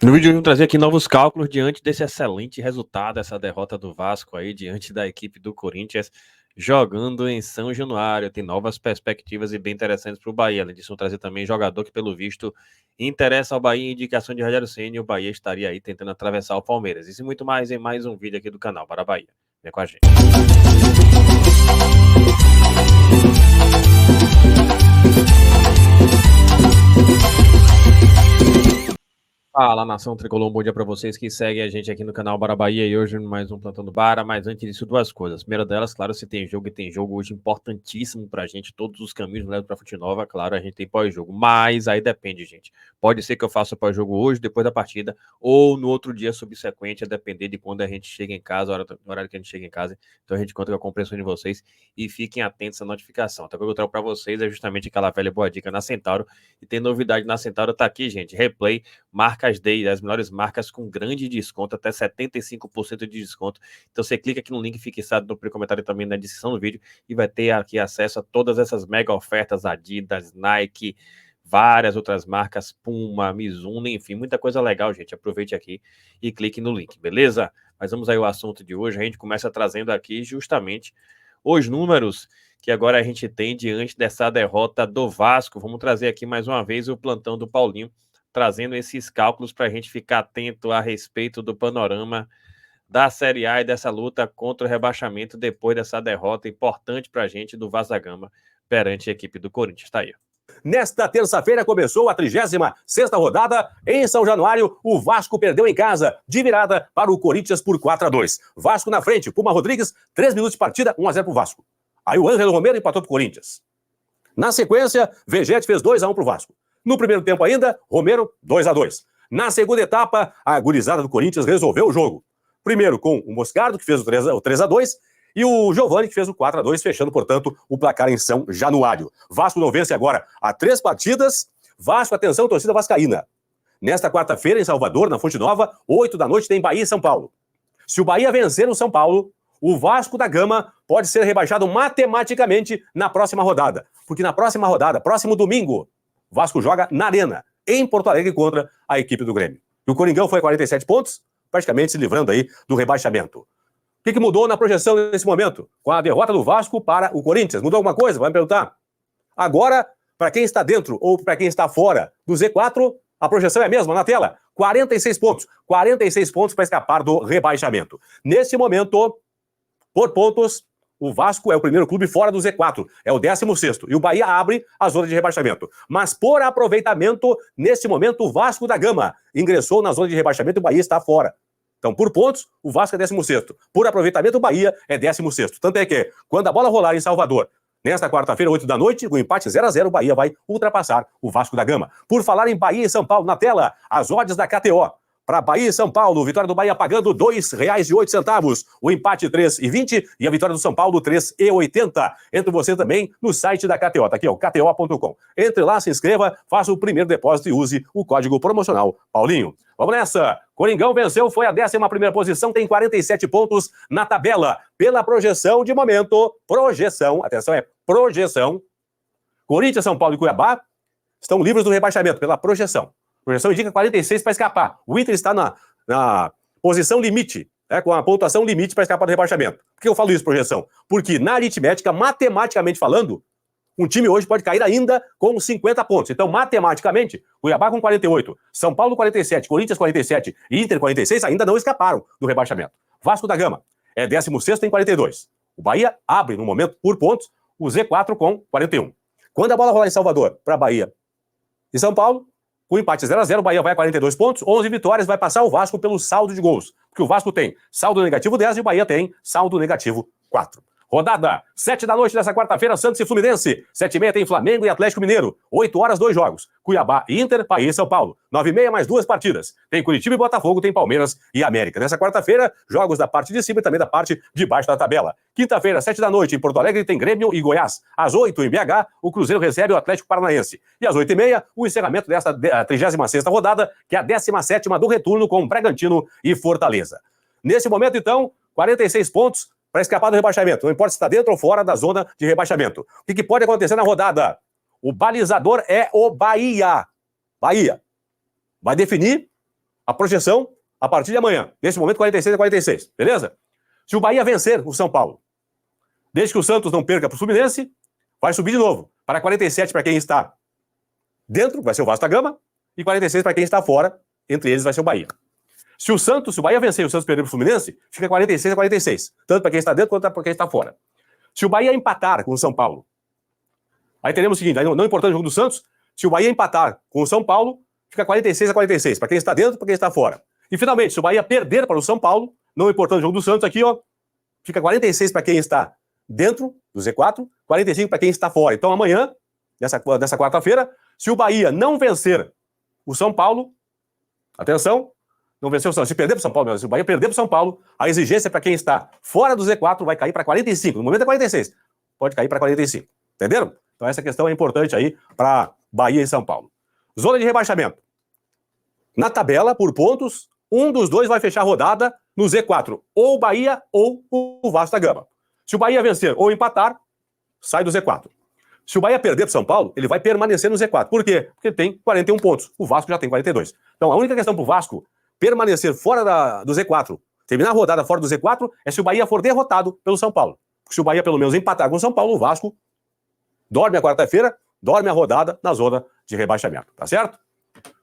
No vídeo vamos trazer aqui novos cálculos diante desse excelente resultado, essa derrota do Vasco aí diante da equipe do Corinthians, jogando em São Januário. Tem novas perspectivas e bem interessantes para o Bahia. Além disso, vamos trazer também jogador que, pelo visto, interessa ao Bahia. Indicação de Rogério Ceni, o Bahia estaria aí tentando atravessar o Palmeiras. Isso e muito mais em mais um vídeo aqui do canal Para Bahia. Vem com a gente. Fala, nação tricolor, um bom dia para vocês que seguem a gente aqui no canal Bara Bahia e hoje mais um Plantão do Bara, mas antes disso duas coisas. A primeira delas, claro, se tem jogo e tem jogo hoje importantíssimo pra gente, todos os caminhos levam pra Fonte Nova, claro, a gente tem pós-jogo, mas aí depende, gente. Pode ser que eu faça o pós-jogo hoje, depois da partida, ou no outro dia subsequente, a depender de quando a gente chega em casa, no horário que a gente chega em casa, então a gente conta com a compreensão de vocês e fiquem atentos à notificação. Então o que eu trago pra vocês é justamente aquela velha boa dica na Centauro, e tem novidade na Centauro, tá aqui, gente, replay, marcas Day, as melhores marcas com grande desconto, até 75% de desconto. Então você clica aqui no link fixado no comentário também na descrição do vídeo e vai ter aqui acesso a todas essas mega ofertas, Adidas, Nike, várias outras marcas, Puma, Mizuno, enfim, muita coisa legal, gente. Aproveite aqui e clique no link, beleza? Mas vamos aí ao assunto de hoje. A gente começa trazendo aqui justamente os números que agora a gente tem diante dessa derrota do Vasco. Vamos trazer aqui mais uma vez o plantão do Paulinho, trazendo esses cálculos para a gente ficar atento a respeito do panorama da Série A e dessa luta contra o rebaixamento depois dessa derrota importante para a gente do Vasco da Gama perante a equipe do Corinthians. Tá aí. Nesta terça-feira começou a 36ª rodada em São Januário. O Vasco perdeu em casa, de virada para o Corinthians por 4-2. Vasco na frente, Puma Rodrigues, 3 minutos de partida, 1-0 para o Vasco. Aí o Ângelo Romero empatou para o Corinthians. Na sequência, Vegete fez 2-1 para o Vasco. No primeiro tempo ainda, Romero, 2-2. Na segunda etapa, a gurizada do Corinthians resolveu o jogo. Primeiro com o Moscardo, que fez o 3-2, e o Giovani, que fez o 4-2, fechando, portanto, o placar em São Januário. Vasco não vence agora há 3 partidas. Vasco, atenção, torcida vascaína. Nesta quarta-feira, em Salvador, na Fonte Nova, 8 da noite, tem Bahia e São Paulo. Se o Bahia vencer o São Paulo, o Vasco da Gama pode ser rebaixado matematicamente na próxima rodada. Porque na próxima rodada, próximo domingo, o Vasco joga na Arena, em Porto Alegre, contra a equipe do Grêmio. E o Coringão foi a 47 pontos, praticamente se livrando aí do rebaixamento. O que mudou na projeção nesse momento? Com a derrota do Vasco para o Corinthians. Mudou alguma coisa? Vai me perguntar. Agora, para quem está dentro ou para quem está fora do Z4, a projeção é a mesma na tela. 46 pontos. 46 pontos para escapar do rebaixamento. Nesse momento, por pontos, o Vasco é o primeiro clube fora do Z4, é o 16º, e o Bahia abre a zona de rebaixamento. Mas por aproveitamento, nesse momento, o Vasco da Gama ingressou na zona de rebaixamento e o Bahia está fora. Então, por pontos, o Vasco é 16º. Por aproveitamento, o Bahia é 16º. Tanto é que, quando a bola rolar em Salvador, nesta quarta-feira, 8 da noite, com empate 0-0, o Bahia vai ultrapassar o Vasco da Gama. Por falar em Bahia e São Paulo, na tela, as odds da KTO. Para Bahia e São Paulo, vitória do Bahia pagando R$ 2,08, o empate 3,20 e a vitória do São Paulo 3,80. Entre você também no site da KTO, tá aqui, ó, kto.com. Entre lá, se inscreva, faça o primeiro depósito e use o código promocional Paulinho. Vamos nessa! Coringão venceu, foi a 11ª posição, tem 47 pontos na tabela. Pela projeção de momento, atenção, é projeção. Corinthians, São Paulo e Cuiabá estão livres do rebaixamento, pela projeção. A projeção indica 46 para escapar. O Inter está na posição limite, com a pontuação limite para escapar do rebaixamento. Por que eu falo isso, projeção? Porque na aritmética, matematicamente falando, um time hoje pode cair ainda com 50 pontos. Então, matematicamente, Cuiabá com 48, São Paulo 47, Corinthians 47 e Inter 46 ainda não escaparam do rebaixamento. Vasco da Gama é 16º em 42. O Bahia abre, no momento, por pontos, o Z4 com 41. Quando a bola rolar em Salvador para Bahia e São Paulo, com empate 0-0, o Bahia vai a 42 pontos, 11 vitórias, vai passar o Vasco pelo saldo de gols. Porque o Vasco tem saldo negativo 10 e o Bahia tem saldo negativo 4. Rodada, 7 da noite dessa quarta-feira, Santos e Fluminense. 7h30 tem Flamengo e Atlético Mineiro. 8 horas, 2 jogos. Cuiabá e Inter, Bahia e São Paulo. 9h30, mais 2 partidas. Tem Curitiba e Botafogo, tem Palmeiras e América. Nessa quarta-feira, jogos da parte de cima e também da parte de baixo da tabela. Quinta-feira, 7 da noite, em Porto Alegre, tem Grêmio e Goiás. Às 8 em BH, o Cruzeiro recebe o Atlético Paranaense. E às 8h30, o encerramento desta 36ª rodada, que é a 17ª do retorno com Bragantino e Fortaleza. Nesse momento, então, 46 pontos para escapar do rebaixamento. Não importa se está dentro ou fora da zona de rebaixamento. O que pode acontecer na rodada? O balizador é o Bahia. Bahia vai definir a projeção a partir de amanhã. Nesse momento, 46-46, beleza? Se o Bahia vencer o São Paulo, desde que o Santos não perca para o Fluminense, vai subir de novo. Para 47 para quem está dentro, vai ser o Vasco da Gama, e 46 para quem está fora, entre eles vai ser o Bahia. Se o Bahia vencer e o Santos perder para o Fluminense, fica 46-46, tanto para quem está dentro quanto para quem está fora. Se o Bahia empatar com o São Paulo, aí teremos o seguinte, aí não importando o jogo do Santos, se o Bahia empatar com o São Paulo, fica 46-46, para quem está dentro e para quem está fora. E finalmente, se o Bahia perder para o São Paulo, não importando o jogo do Santos aqui, ó, fica 46 para quem está dentro do Z4, 45 para quem está fora. Então amanhã, nessa quarta-feira, se o Bahia não vencer o São Paulo, atenção, não venceu o São Paulo, se perder para o São Paulo, se o Bahia perder para o São Paulo, a exigência para quem está fora do Z4 vai cair para 45. No momento é 46. Pode cair para 45. Entenderam? Então essa questão é importante aí para Bahia e São Paulo. Zona de rebaixamento. Na tabela, por pontos, um dos dois vai fechar a rodada no Z4. Ou o Bahia ou o Vasco da Gama. Se o Bahia vencer ou empatar, sai do Z4. Se o Bahia perder para o São Paulo, ele vai permanecer no Z4. Por quê? Porque ele tem 41 pontos. O Vasco já tem 42. Então a única questão para o Vasco permanecer fora do Z4, terminar a rodada fora do Z4, é se o Bahia for derrotado pelo São Paulo. Porque se o Bahia pelo menos empatar com o São Paulo, o Vasco dorme a quarta-feira, dorme a rodada na zona de rebaixamento. Tá certo?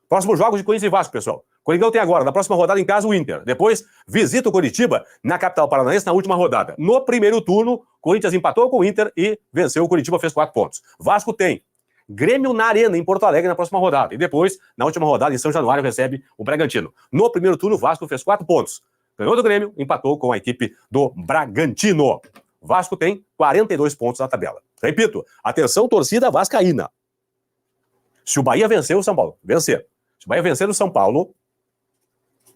Próximos jogos de Corinthians e Vasco, pessoal. Coringão tem agora, na próxima rodada em casa, o Inter. Depois, visita o Coritiba na capital paranaense na última rodada. No primeiro turno, Corinthians empatou com o Inter e venceu o Coritiba, fez 4 pontos. Vasco tem Grêmio na Arena, em Porto Alegre, na próxima rodada. E depois, na última rodada, em São Januário, recebe o Bragantino. No primeiro turno, o Vasco fez 4 pontos. Ganhou do Grêmio, empatou com a equipe do Bragantino. Vasco tem 42 pontos na tabela. Repito, atenção, torcida vascaína. Se o Bahia vencer o São Paulo, se o Bahia vencer o São Paulo,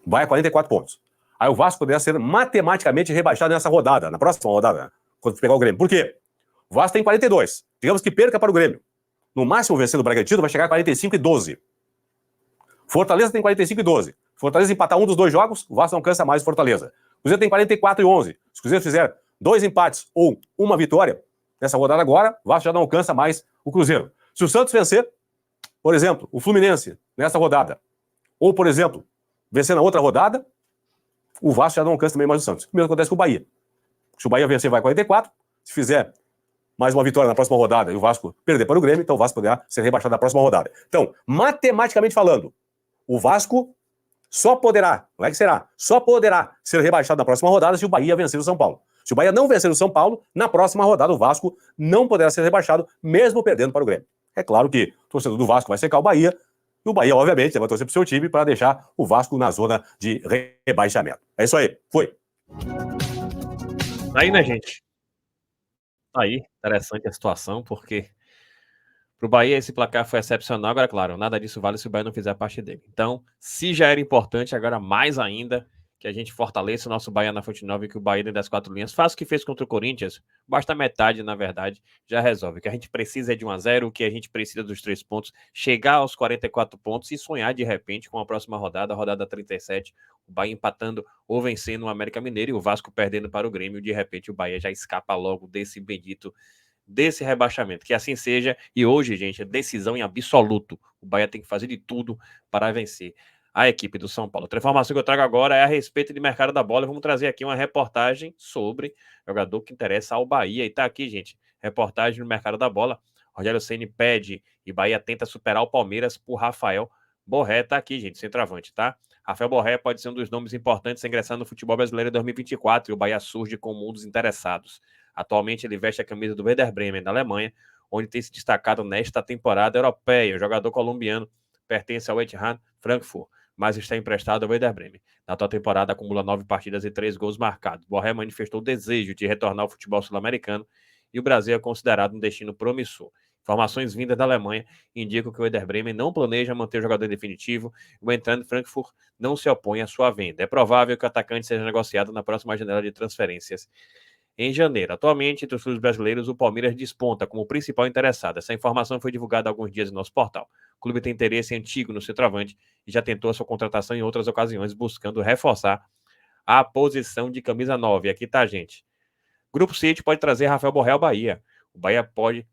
vai a 44 pontos. Aí o Vasco poderá ser matematicamente rebaixado nessa rodada, na próxima rodada, né? Quando pegar o Grêmio. Por quê? O Vasco tem 42. Digamos que perca para o Grêmio. No máximo, vencendo o Bragantino, vai chegar a 45-12. Fortaleza tem 45-12. Fortaleza empatar um dos dois jogos, o Vasco não cansa mais Fortaleza. O Cruzeiro tem 44-11. Se o Cruzeiro fizer 2 empates ou 1 vitória nessa rodada agora, o Vasco já não alcança mais o Cruzeiro. Se o Santos vencer, por exemplo, o Fluminense nessa rodada, ou, por exemplo, vencer na outra rodada, o Vasco já não alcança também mais o Santos. O mesmo acontece com o Bahia. Se o Bahia vencer, vai 44. Se fizer mais uma vitória na próxima rodada e o Vasco perder para o Grêmio, então o Vasco poderá ser rebaixado na próxima rodada. Então, matematicamente falando, o Vasco só poderá, não é que será, só poderá ser rebaixado na próxima rodada se o Bahia vencer o São Paulo. Se o Bahia não vencer o São Paulo, na próxima rodada o Vasco não poderá ser rebaixado, mesmo perdendo para o Grêmio. É claro que o torcedor do Vasco vai secar o Bahia, e o Bahia, obviamente, vai torcer para o seu time para deixar o Vasco na zona de rebaixamento. É isso aí. Foi. Aí, né, gente? Aí, interessante a situação, porque pro Bahia esse placar foi excepcional. Agora, claro, nada disso vale se o Bahia não fizer a parte dele. Então, se já era importante, agora mais ainda, que a gente fortaleça o nosso Bahia na Fonte Nova e que o Bahia dentro das 4 linhas faça o que fez contra o Corinthians. Basta metade, na verdade, já resolve. O que a gente precisa é de 1-0, o que a gente precisa dos 3 pontos, chegar aos 44 pontos e sonhar de repente com a próxima rodada, a rodada 37, o Bahia empatando ou vencendo o América Mineiro e o Vasco perdendo para o Grêmio. De repente o Bahia já escapa logo desse bendito, desse rebaixamento. Que assim seja. E hoje, gente, é decisão em absoluto. O Bahia tem que fazer de tudo para vencer a equipe do São Paulo. Outra informação que eu trago agora é a respeito de mercado da bola. Vamos trazer aqui uma reportagem sobre jogador que interessa ao Bahia. E tá aqui, gente, reportagem no mercado da bola. Rogério Ceni pede e Bahia tenta superar o Palmeiras por Rafael Borré. Tá aqui, gente, centroavante, tá? Rafael Borré pode ser um dos nomes importantes a ingressar no futebol brasileiro em 2024 e o Bahia surge como um dos interessados. Atualmente ele veste a camisa do Werder Bremen, da Alemanha, onde tem se destacado nesta temporada europeia. O jogador colombiano pertence ao Eintracht Frankfurt, mas está emprestado ao Werder Bremen. Na atual temporada acumula 9 partidas e 3 gols marcados. Borré manifestou o desejo de retornar ao futebol sul-americano e o Brasil é considerado um destino promissor. Informações vindas da Alemanha indicam que o Werder Bremen não planeja manter o jogador em definitivo e o Eintracht Frankfurt não se opõe à sua venda. É provável que o atacante seja negociado na próxima janela de transferências em janeiro. Atualmente, entre os clubes brasileiros, o Palmeiras desponta como principal interessado. Essa informação foi divulgada há alguns dias no nosso portal. O clube tem interesse antigo no centroavante e já tentou a sua contratação em outras ocasiões, buscando reforçar a posição de camisa 9. E aqui tá, gente. Grupo City pode trazer Rafael Borré ao Bahia. O Bahia pode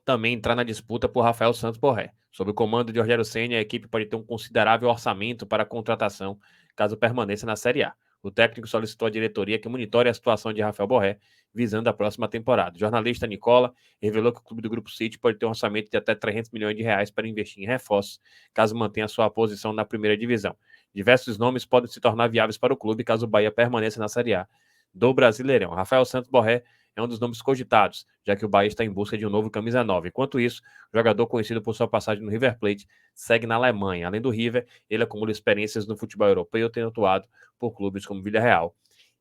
também entrar na disputa por Rafael Santos Borré. Sob o comando de Rogério Ceni, a equipe pode ter um considerável orçamento para a contratação, caso permaneça na Série A. O técnico solicitou à diretoria que monitore a situação de Rafael Borré, visando a próxima temporada. O jornalista Nicola revelou que o clube do Grupo City pode ter um orçamento de até 300 milhões de reais para investir em reforços, caso mantenha sua posição na primeira divisão. Diversos nomes podem se tornar viáveis para o clube, caso o Bahia permaneça na Série A do Brasileirão. Rafael Santos Borré é um dos nomes cogitados, já que o Bahia está em busca de um novo camisa 9. Enquanto isso, o jogador conhecido por sua passagem no River Plate segue na Alemanha. Além do River, ele acumula experiências no futebol europeu, tendo atuado por clubes como Villarreal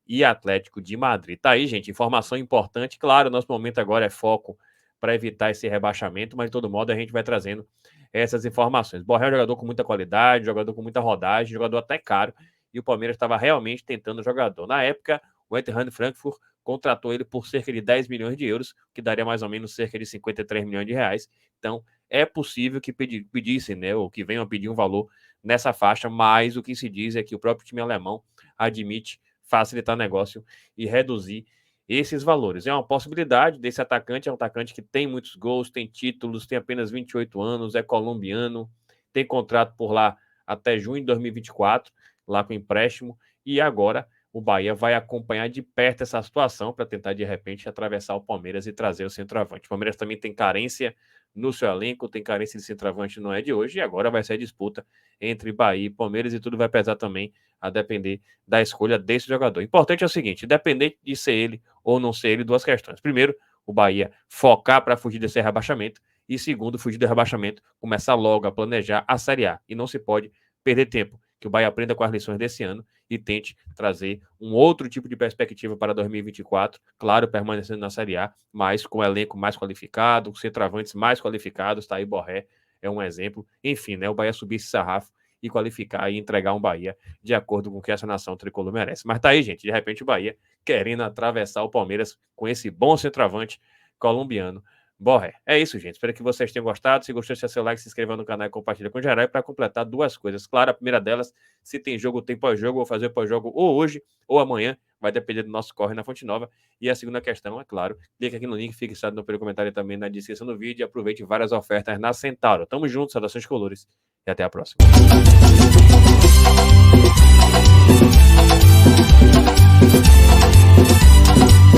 e Atlético de Madrid. Tá aí, gente, informação importante. Claro, nosso momento agora é foco para evitar esse rebaixamento, mas de todo modo a gente vai trazendo essas informações. Borré é um jogador com muita qualidade, jogador com muita rodagem, jogador até caro, e o Palmeiras estava realmente tentando o jogador. Na época, o Eintracht Frankfurt contratou ele por cerca de 10 milhões de euros, que daria mais ou menos cerca de 53 milhões de reais. Então, é possível que pedissem, né, ou que venham a pedir um valor nessa faixa, mas o que se diz é que o próprio time alemão admite facilitar o negócio e reduzir esses valores. É uma possibilidade desse atacante, é um atacante que tem muitos gols, tem títulos, tem apenas 28 anos, é colombiano, tem contrato por lá até junho de 2024, lá com empréstimo, e agora o Bahia vai acompanhar de perto essa situação para tentar, de repente, atravessar o Palmeiras e trazer o centroavante. O Palmeiras também tem carência no seu elenco, tem carência de centroavante, não é de hoje, e agora vai ser a disputa entre Bahia e Palmeiras, e tudo vai pesar também a depender da escolha desse jogador. Importante é o seguinte, independente de ser ele ou não ser ele, duas questões. Primeiro, o Bahia focar para fugir desse rebaixamento, e segundo, fugir do rebaixamento, começar logo a planejar a Série A, e não se pode perder tempo, que o Bahia aprenda com as lições desse ano e tente trazer um outro tipo de perspectiva para 2024, claro, permanecendo na Série A, mas com o elenco mais qualificado, com centroavantes mais qualificados, tá aí Borré, é um exemplo. Enfim, né, o Bahia subir esse sarrafo e qualificar e entregar um Bahia de acordo com o que essa nação tricolor merece. Mas tá aí, gente, de repente o Bahia querendo atravessar o Palmeiras com esse bom centroavante colombiano, Borré. É isso, gente. Espero que vocês tenham gostado. Se gostou, deixa seu like, se inscreva no canal e compartilha com o geral. E para completar duas coisas. Claro, a primeira delas, se tem jogo, tem pós-jogo. Vou fazer pós-jogo ou hoje ou amanhã. Vai depender do nosso corre na Fonte Nova. E a segunda questão, é claro, clique aqui no link, fique fixado no primeiro comentário e também na descrição do vídeo. E aproveite várias ofertas na Centauro. Tamo junto, saudações colores e até a próxima.